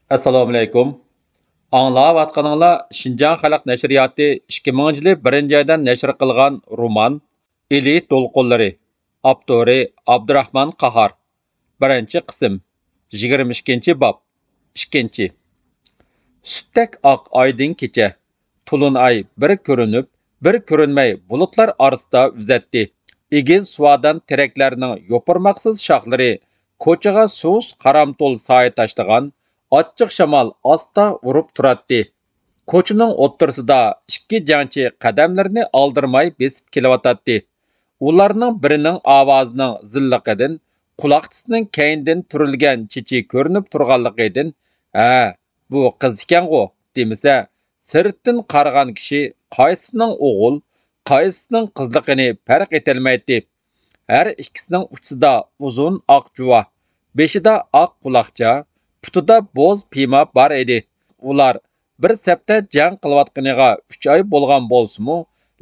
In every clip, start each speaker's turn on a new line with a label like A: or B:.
A: Assalomu alaykum. Anglayotganinglar Şinjan Xalq Nashriyati 2000 yili 1-oydan nashr qilgan roman Ili to'lqinlari. Avtori Abdurahmon Qahar. 1-qism. 22-bob. 2. Sutdak oq oydin kecha. Tulun ay bir ko'rinib, bir ko'rinmay bulutlar orasida uzatdi. Egiz suvadan teraklarning yo'pirmoqsiz shoxlari ko'chaga suvs qaramto'l soya tashlagan ochiq shamol asta urib turadi. Ko'chaning o'ttirisida ikki jangchi qadamlarini oldirmay besib kelyotadi. Ularning birining ovozining zilliqidan quloqchisining keyindan turilgan chichi ko'rinib turganligidan, "Ha, bu qiz ekan-ku" demasa, sirtdan qaragan kishi qaysisining o'g'il, qaysisining qizligini farq etolmaydi. Har ikkisining uchida uzun oq juva, beshida oq quloqcha, putida bo'z piyma bor edi. Ular bir sapda jang qilayotganiga 3 oy bo'lgan bo'lsa-mu,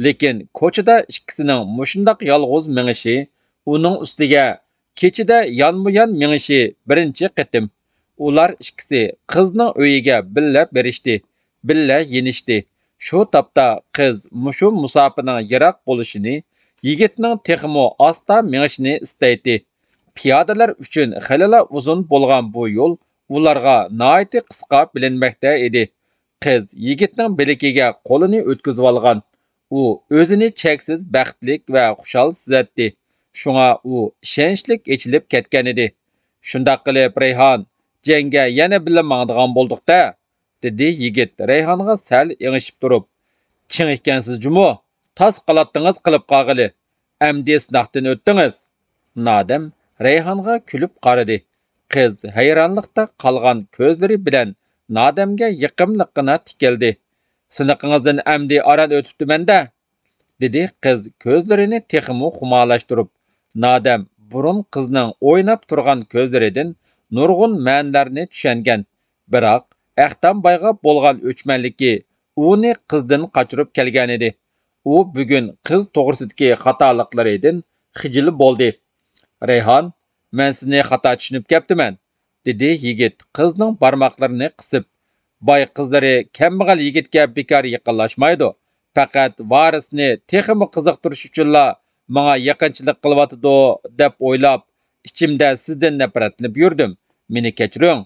A: lekin ko'chada ikkisining mushundaq yolg'iz mingishi, uning ustiga kechida yonma-yon mingishi birinchi qitim. Ular ikkisi qizning uyiga billa berishdi, billa yenishdi. Shu topda qiz mushu musofining yiroq bo'lishini, yigitning texmo asta mingishini istaydi. Piyodalar uchun xilala uzun bo'lgan bu yo'l ularga nihoyatda qisqa bilinmoqda edi. Qiz yigitning bilikiga qo'lini o'tkazib olgan. U o'zini cheksiz baxtlik va xushal sezdi. Shunga u ishonchlik echilib ketgan edi. Shundoq qilib Rayhon, jangga yana birga mangdigan bo'ldik-da, dedi yigit Rayhonga sal ingishib turib. Ching ekansiz jumo, tas qalatdingiz qilib qag'ili. Amdi sinoqdan o'tdingiz. Nadam Rayhonga kulib qaradi. Qiz hayronlikda qolgan ko'zlari bilan Nadamga yiqimliqqina tikildi. Siniqingizdan amdi aran o'tibdi-menda, dedi qiz ko'zlarini texmu xumalashtirib. Nadam burun qizning o'ynab turgan ko'zlaridan nurg'un ma'nolarni tushungan. Biroq Ahtambayga bo'lgan o'chmanligi uni qizdan qochirib kelgan edi. U bugun qiz to'g'risidagi xatoliklaridan xijil bo'ldi. Rayhon, men sizni xato tushunib ketibman, dedi yigit qizning barmoqlarini qisib. Boy qizlari kambag'al yigitga bekor yaqinlashmaydi. Faqat varisni texmi qiziqtirish uchunla menga yaqinchilik qilyotidi deb o'ylab, ichimda sizdan nafratlanib yurdim. Meni kechiring.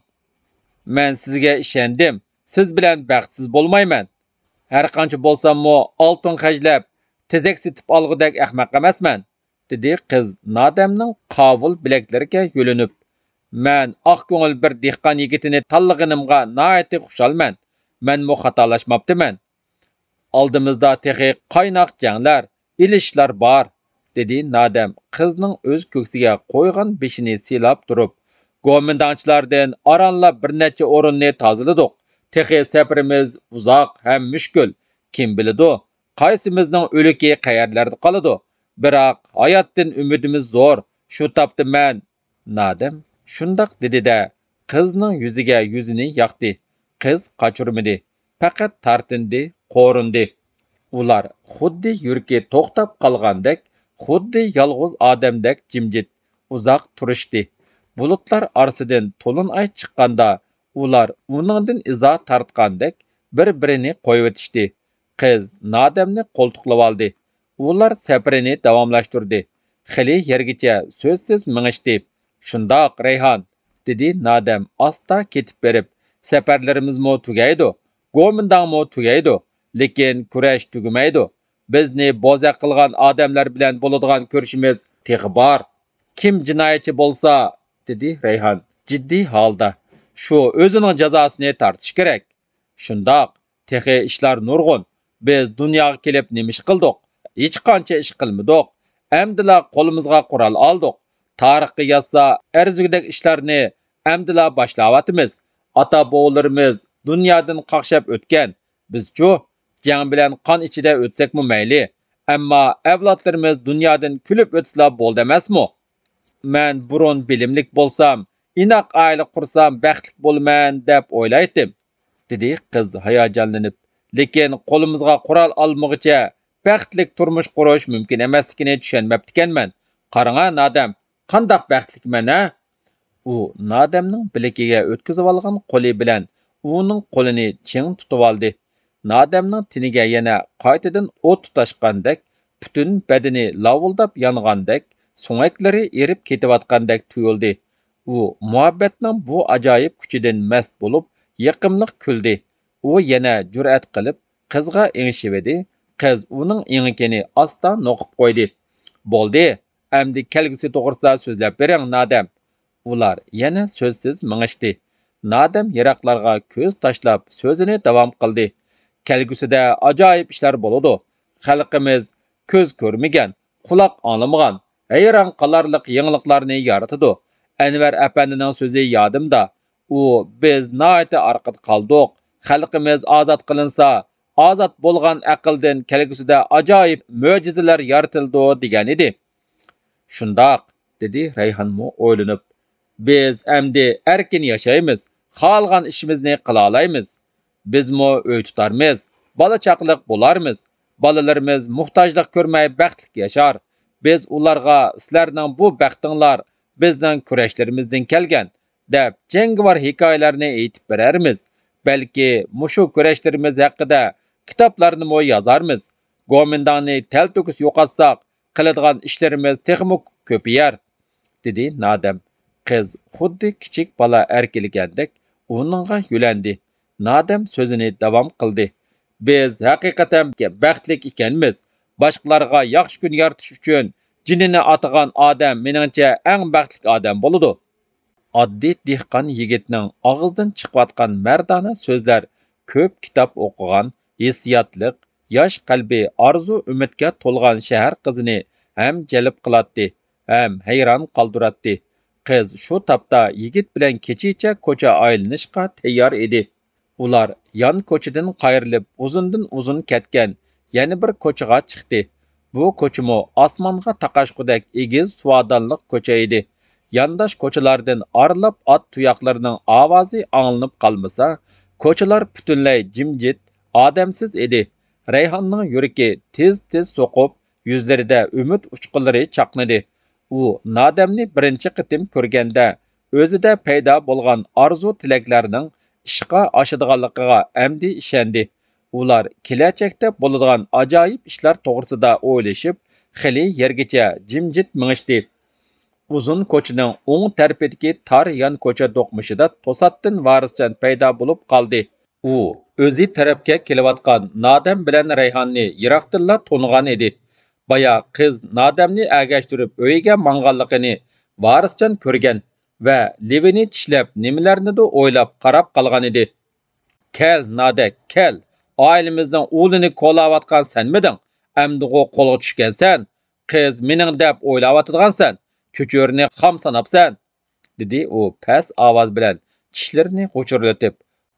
A: Men sizga ishondim. Siz bilan baxtsiz bo'lmayman. Har qancha bo'lsam-mo oltin xajlab, tezak setib olgudek ahmoq emasman, dedi qiz Nadamning qovul bilaklariga yo'linib. Men oq ko'ngil bir dehqon yigitini tanlaganimga nihoyatda xushalman. Men mo xatolashmabdiman. Oldimizda texi qaynoq janglar, ilishlar bor, dedi Nadam qizning o'z ko'ksiga qo'ygan beshini silab turib. Go'mindonchilardan aranlab bir necha o'rinni tozaladik. Texi safarimiz uzoq ham mushkul. Kim biladi, qaysimizning o'liki qayerlarda qoladi. Biroq hayotdan umidimiz zo'r. Shu topdi men. Nadam shundoq dedi-da, qizning yuziga yuzini yoqdi. Qiz qochirmadi, faqat tartindi, qo'rindi. Ular xuddi yurki to'xtab qolgandek, xuddi yolg'iz odamdek jimjit uzoq turishdi. Bulutlar orasidan to'lin ay chiqqanda ular uningdan izo tortgandek bir-birini qo'yib Qiz Nadamni qo'ltiqlab oldi. Ular safarini davomlashtirdi. Xili yergacha so'zsiz mingishdi. Shundoq Rayhon, dedi Nadam asta ketib berib, safarlarimizmi tugaydi, go'mindangmi tugaydi, lekin kurash tugamaydi. Bizni bo'zaq qilgan odamlar bilan bo'ladigan ko'rishimiz texi bor. Kim jinoyatchi bo'lsa, dedi Rayhon jiddiy holda, shu o'zining jazosini tortish kerak. Shundoq, texi ishlar nurg'un. Biz dunyoga kelib nima ish qildik? Hech qancha ish qilmadik. Amdila qo'limizga qurol oldik. Tarixga yozsa arzugidek ishlarni amdila boshlayotimiz. Ota-bobolarimiz dunyodan qaqshab o'tgan. Biz-chu jang bilan qon ichida o'tsakmi mayli, ammo avlodlarimiz dunyodan kulib o'tsla bo'ldi emasmi? Men burun bilimlik bo'lsam, inoq oila qursam baxtli bo'laman deb o'ylaydim, dedi qiz hayajonlanib. Lekin qo'limizga qurol olmoqcha baxtlik turmush qurish mumkin emasligini tushunmabdi ekanman. Qarang Nadam, qandoq baxtlikman-a? U Nadamning bilikiga o'tkazib olgan qo'li bilan uning qo'lini ching tutib oldi. Nadamning tiniga yana qaytadan o't tutashgandek, butun badani lavuldab yongandek, so'ngaklari erib ketayotgandek tuyuldi. U muhabbatning bu ajoyib kuchidan mast bo'lib, yiqimliq kuldi. U yana jur'at qilib qizga engishivedi. Qiz uning engikini asta noqib qo'ydi. Bo'ldi, endi kelgusi to'g'risida so'zlab bering, Nadam. Ular yana so'zsiz mingishdi. Nadam yiroqlarga ko'z tashlab so'zini davom qildi. Kelgusida ajoyib ishlar bo'ladi. Xalqimiz ko'z ko'rmagan, quloq anglamagan, hayron qolarliq yangiliklarni yaratadi. Anvar apandining so'zi yodimda. U biz nihoyatda orqada qoldik. Xalqimiz ozod qilinsa, ozod bo'lgan aqldan kelgusida ajoyib mo'jizalar yaratildi degan edi. Shundoq, dedi Rayhonmo o'ylanib. Biz endi erkin yashaymiz, xohlagan ishimizni qila olamiz. Bizmo uy tutarmiz, bola chaqliq bo'larmiz. Bolalarimiz muhtojlik ko'rmay baxtli yashar. Biz ularga sizlarning bu baxtinglar bizning kurashlarimizdan kelgan deb jangovar hikoyalarni aytib berarmiz. Balki mushu kurashlarimiz haqida kitoblarni mo yozarmiz. Gomindani taltokus yo'qotsak, qiladigan ishlarimiz texmo ko'payar, dedi Nadam. Qiz xuddi kichik bola erkilgandek uningga yulandi. Nadam so'zini davom qildi. Biz haqiqatan baxtli ekanmiz. Boshqalarga yaxshi kun yaratish uchun jinini atagan odam meningcha eng baxtli odam bo'ladi. Oddiy dehqon yigitning og'zidan chiqayotgan mardona so'zlar ko'p kitob o'qigan, hissiyotliq, yosh qalbi orzu umidga to'lgan shahar qizini ham jalb qiladi, ham hayron qoldiradi. Qiz shu topda yigit bilan kechicha ko'cha aylanishga tayyor edi. Ular yon ko'chadan qayrilib uzundan uzun ketgan yana bir ko'chaga chiqdi. Bu ko'chamo osmonga taqashqudek egiz suvodonliq ko'cha edi. Yandash ko'chalardan arilib ot tuyoqlarining ovozi anglanib qolmasa, ko'chalar butunlay jimjit, odamsiz edi. Rayhonning yuragi tez-tez so'qib, yuzlarida umid uchqunlari chaqnadi. U Nadamni birinchi qitim ko'rganda o'zida paydo bo'lgan orzu tilaklarning ishqa oshadiganligiga amdi ishondi. Ular kelajakda bo'ladigan ajoyib ishlar to'g'risida o'ylashib, xili yergacha jimjit mingishdi. Uzun ko'chaning o'ng tarafidagi tor yon ko'cha do'qmishida to'satdan Varisjon paydo bo'lib qoldi. U o'zi tarafga kelayotgan Nadam bilan Rayhonni yiroqdinla tonigan edi. Baya qiz Nadamni agashtirib uyiga manganligini Varisjon ko'rgan va levini tishlab nimalarnidir o'ylab qarab qolgan edi. Kel, Nadak, kel. Ailemizning o'g'lini qo'llayotgan senmiding? Endi qo'lga tushgansan. Qiz mening deb o'ylayotgansan. Cho'churni xam sanabsan, dedi u past ovoz bilan tishlarini g'uchurlatib.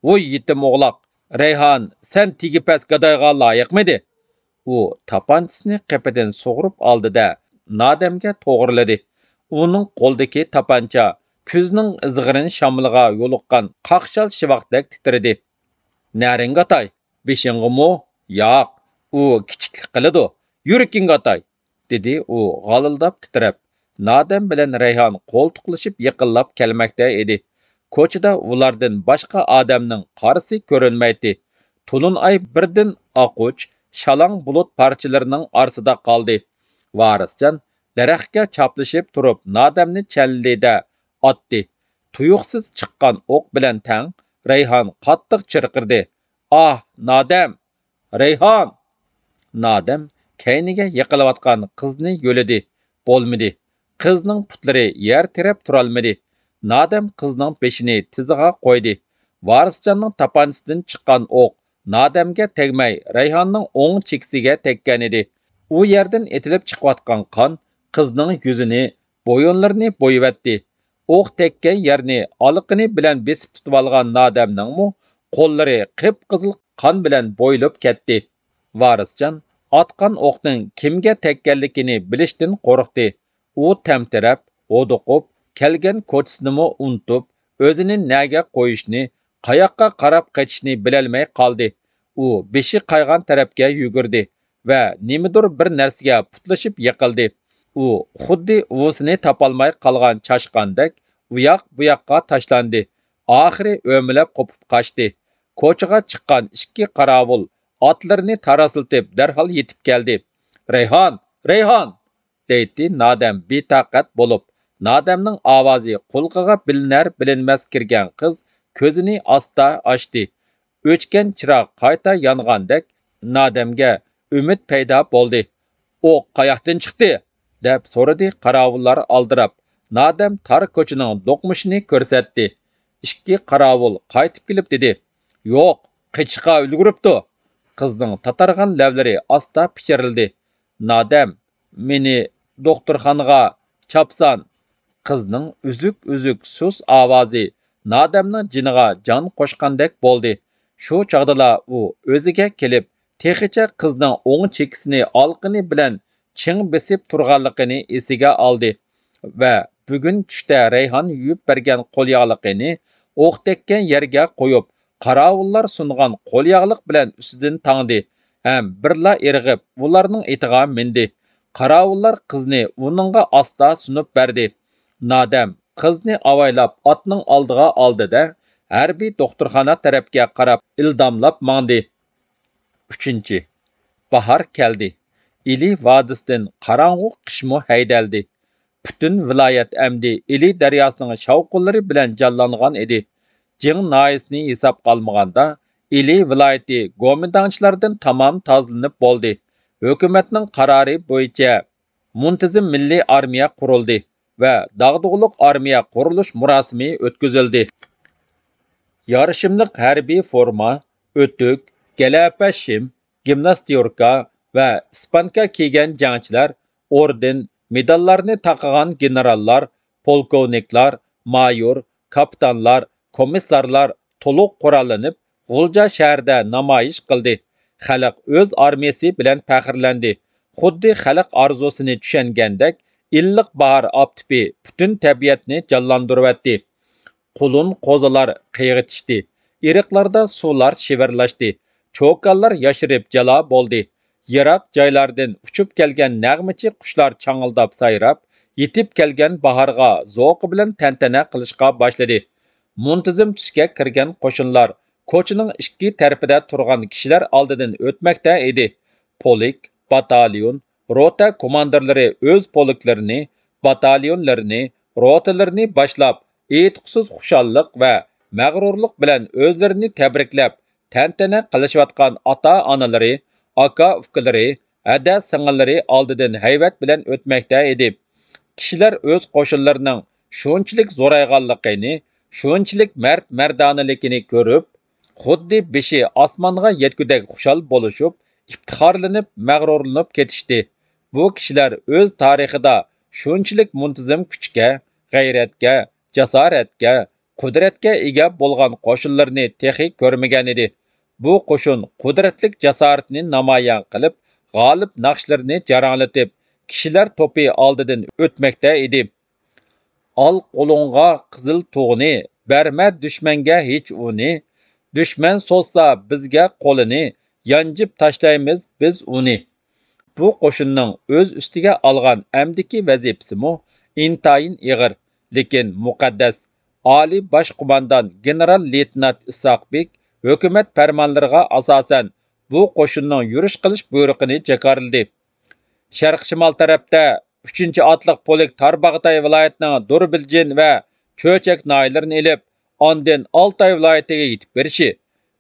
A: Voy yetim o'g'loq, Rayhon, sen tigi past gadoyga loyiqmidi? U tapanchisini qapadan sug'urib oldi-da, Nadamga to'g'riladi. Uning qo'ldagi tapancha kuzning izg'irin shamiliga yo'liqqan qaqshal shivaqdek titradi. Naring atay, beshingimi? Yo'q, u kichiklik qiladi. Yurikking atay, dedi u g'alildab titrab. Nadam bilan Rayhon qo'ltiqlashib yaqinlab kelmoqda edi. Ko'chada ulardan boshqa odamning qarisi ko'rinmaydi. To'lin ay birdan oquch, shalang bulut parchalarining orasida qoldi. Varisjon daraxtga chaplashib turib Nadamni challida otdi. Tuyuqsiz chiqqan o'q bilan tang Rayhon qattiq chirqirdi. Ah, Nadam! Rayhon! Nadam kayniga yiqilayotgan qizni yo'lidi. Bo'lmadi. Qizning putlari yer tirab turolmadi. Nadam qizning beshini tiziga qo'ydi. Varisjonning tapanchasidan chiqqan o'q Nadamga tegmay Rayhonning o'ng cheksiga tekkan edi. U yerdan etilib chiqayotgan qon qizning yuzini, bo'yinlarini bo'yvatdi. O'q tekkan yerni oliqini bilan besib tutib olgan Nadamning qo'llari qip-qizil qon bilan bo'ylab ketdi. Varisjon otgan o'qning kimga tekkanligini bilishdan qo'rqdi. U tamtirab, o'diqib, kelgan ko'chisini unutib, o'zini naga qo'yishni, qayoqqa qarab ketishni bilolmay qoldi. U beshi qaygan tarafga yugurdi va nimadir bir narsaga putlashib yiqildi. U xuddi o'zini topolmay qolgan chashqandek bu yoqqa tashlandi. Oxiri o'milab qopib qochdi. Ko'chaga chiqqan ikki qarovul otlarini tarasiltib darhol yetib keldi. "Rayhon, Rayhon!" deydi Nodam betaqat bo'lib. Nodamning ovozi qulqiga bilinar-bilinmas kirgan qiz ko'zini asta ochdi. O'chgan chiroq qayta yongandek Nodamga umid paydo bo'ldi. "O qayoqdan chiqdi?" deb so'radi qarovullar aldirab. Nodam tar ko'chining do'qmishini ko'rsatdi. Ikki qarovul qaytib kelib dedi: "Yo'q, qichqa ulguribdi." Qizning tatargan lavlari asta pichirildi. "Nodam, meni doktorxonaga chapsan." Qizning uzuk-uzuk sus ovozi Nodamning jiniga jon qo'shgandek bo'ldi. Shu chog'dala u o'ziga kelib, texicha qizning o'ng chekisini olqini bilan ching besib turganligini esiga oldi va bugun tushda Rayhon yuyib bergan qo'lyog'liqini o'q tekkan yerga qo'yib, qarovullar sungan qo'lyog'liq bilan ustidan tangdi. Ham birla irg'ib, ularning etiga mindi. Qarovullar qizni uningga asta sunib berdi. Nodam qizni avaylab otning oldiga oldida harbiy doktorxona tarafga qarab ildomlab mandi. 3. Bahor keldi. Ili vodisidan qorong'u qishmo haydaldi. Butun viloyat amdi Ili daryosining shovqinlari bilan jonlangan edi. Jing noyisini hisob qolmaganda Ili viloyati go'mindonchilardan tamom tozalanib bo'ldi. Hukumatning qarori bo'yicha muntazam milliy armiya qurildi va dag'dug'liq armiya qurilish murosimi o'tkazildi. Yarışımlıq hərbi forma, ötük, gəlapa shim, gimnastika və ispanka kiygan jangchilar, orden, medallarni taqagan generallar, polkovniklar, mayor, kapitanlar, komissarlar to'liq qurollanib, G'ulja shahrida namoyish qildi. Xalq o'z armiyasi bilan faxrlandi. Xuddi xalq arzusini tushungandek, illiq bahor optipi butun tabiatni jonlantiribdi. Qulun qo'zalar qiyg'itishdi. Iriqlarda suvlar shivirlashdi. Cho'kallar yashirib jalo bo'ldi. Yiroq joylardan uchib kelgan nag'michi qushlar chang'ildab sayrab, yetib kelgan bahorga zo'qi bilan tantana qilishga boshladi. Muntazam tusga kirgan qo'shinlar ko'chaning ikki tarafida turgan kishilar oldidan o'tmoqda edi. Polik, batalyon, rota komandirlari o'z poliklarini, batalyonlarini, rotalarni boshlab e'tiqsiz xushalliq va mag'rurlik bilan o'zlarini tabriklab, tantana qilishayotgan ota-onalari, aka-ukalari, ada singillari oldidan hayvat bilan o'tmoqda edi. Kishilar o'z qo'shinlarining shunchalik zo'rayganligini, shunchalik mard-mardonaligini ko'rib, xuddi beshi osmonga yetgudek xushal bo'lishib, iftixorlanib, mag'rurlanib ketishdi. Bu kishilar o'z tarixida shunchalik muntazam kuchga, g'ayratga, jasoratga, qudratga ega bo'lgan qo'shinlarni texi ko'rmagan edi. Bu qo'shin qudratlik jasoratni namoyon qilib, g'olib naqshlarni jaranglatib, kishilar to'pi oldidan o'tmoqda edi. Ol qo'lingga qizil tug'ni, berma dushmanga hech uni. Dushman so'zsa bizga qo'lini, yanjib tashlaymiz biz uni. Bu qo'shinning o'z ustiga olgan amdiki vazifasimi intayin ig'ir, lekin muqaddas. Oliy bosh qo'mondon general-leytenant Isoqbek hukumat farmonlariga asosan bu qo'shinning yurish qilish buyrug'ini jakarladi. Sharq-shimol tarafda 3-otliq polik Tarbag'day viloyatining Durbiljin va Cho'chak noyalarini elib, ondan Oltoy viloyatiga yetib berishi,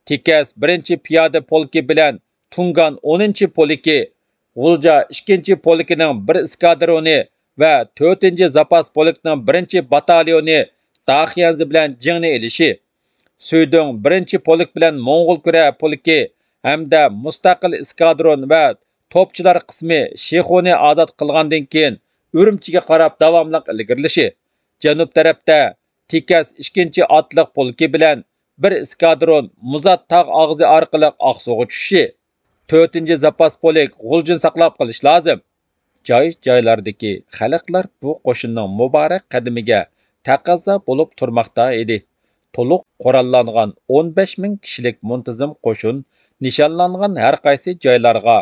A: Tekas 1-piyoda polki bilan Tungan 10-poliki, G'ulja 2-polikining 1 eskadroni va 4-zapas polikining 1-batalyoni Daxiyanzi bilan jingni elishi, Suydong 1-polik bilan Mo'ng'ul kura poliki hamda mustaqil eskadron va topchilar qismi Shexoni ozod qilgandan keyin Urumchiga qarab davomli ilgirilishi, janub tarafda Tekas 2-otliq polki bilan 1 eskadron Muzat tog' og'zi orqali Oqsuga tushishi, 4-zapas polik G'uljin saqlab qilish lozim. Joy-joylardagi xalqlar bu qo'shinning muborak qadamiga taqozo bo'lib turmoqda edi. To'liq qurollangan 15 ming kishilik muntazam qo'shin nishonlangan har qaysi joylarga,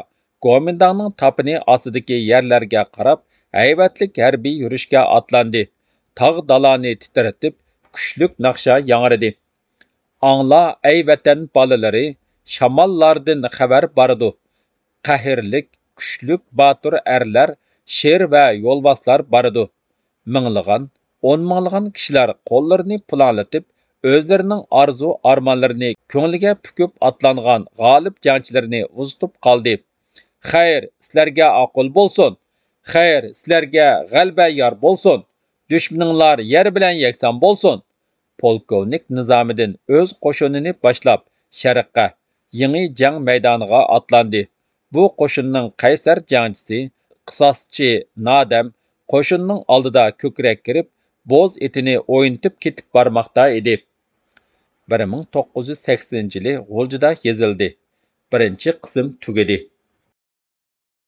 A: Go'mindonning tapini ostidagi yerlarga qarab, haybatlik harbiy yurishga otlandi. tağ dalani titretip, kuchlik naqsha yangridi. Angla ey vatan balaları, şamallardan xabar barıdı. Qahirlik, kuchlik batur erler, sher va yo'lboslar barıdı. Minglagan, o'n minglagan kishilar qo'llarini pulanlatib, o'zlarining arzu armonlarini ko'ngliga pukib atlangan g'olib jangchilarni uzitib qoldi. Xayr, sizlarga aql bo'lsin. Xayr, sizlarga g'alaba yor bo'lsin. Dushmaninglar yer bilan yakson bo'lsin. Polkovnik Nizomiddin o'z qo'shinini boshlab sharqqa, yangi jang maydoniga atlandi. Bu qo'shinning qaysar jangchisi, qisoschi Nadam qo'shinning oldida ko'krak kirib, bo'z etini o'yintib ketib bormoqda edi. 1980-yili G'uljida yezildi. Birinchi qism tugadi.